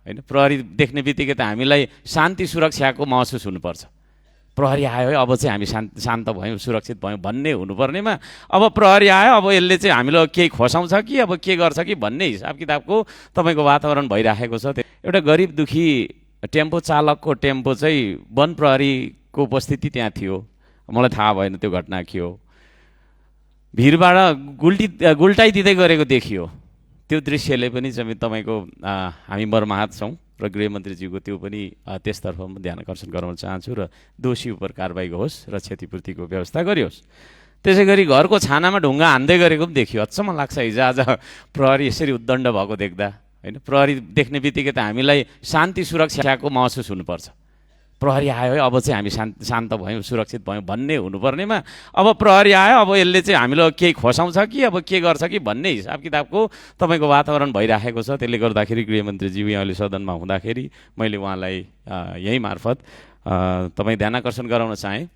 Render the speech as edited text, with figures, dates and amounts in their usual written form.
हैन। प्रहरी देख्ने बित्तिकै त हामीलाई शान्ति सुरक्षाको महसुस हुनुपर्छ। प्रहरी आयो है अब चाहिँ हामी शान्त भयौँ, सुरक्षित भयौँ भन्ने हुनुपर्नेमा अब प्रहरी आयो अब यसले चाहिँ हामीलाई केही खोसाउँछ कि अब के गर्छ कि भन्ने हिसाब किताबको तपाईँको वातावरण भइराखेको छ। एउटा गरिब दुखी टेम्पो चालकको टेम्पो चाहिँ वन प्रहरीको उपस्थिति त्यहाँ थियो, मलाई थाहा भएन त्यो घटना के हो। भिरबाट गुल्टाइदिँदै गरेको देखियो। त्यो दृश्यले पनि चाहिँ तपाईँको हामी मर्माहत छौँ र गृहमन्त्रीज्यूको त्यो पनि त्यसतर्फ म ध्यान आकर्षण गराउन चाहन्छु र दोषी उप कारबाही होस् र क्षतिपूर्तिको व्यवस्था गरियोस्। त्यसै गरी घरको छानामा ढुङ्गा हान्दै गरेको पनि देखियो। अचम्म लाग्छ हिजो आज प्रहरी यसरी उद्दण्ड भएको देख्दा हैन। प्रहरी देख्ने बित्तिकै त हामीलाई शान्ति सुरक्षाको महसुस हुनुपर्छ। प्रहरी आयो है अब चाहिँ हामी शान्त भयौँ, सुरक्षित भयौँ भन्ने हुनुपर्नेमा अब प्रहरी आयो अब यसले चाहिँ हामीलाई केही खोसाउँछ कि अब के गर्छ कि भन्ने हिसाब किताबको तपाईँको वातावरण भइराखेको छ। त्यसले गर्दाखेरि गृहमन्त्रीज्यू यहाँले सदनमा हुँदाखेरि मैले उहाँलाई यही मार्फत तपाईँ ध्यान आकर्षण गराउन चाहेँ।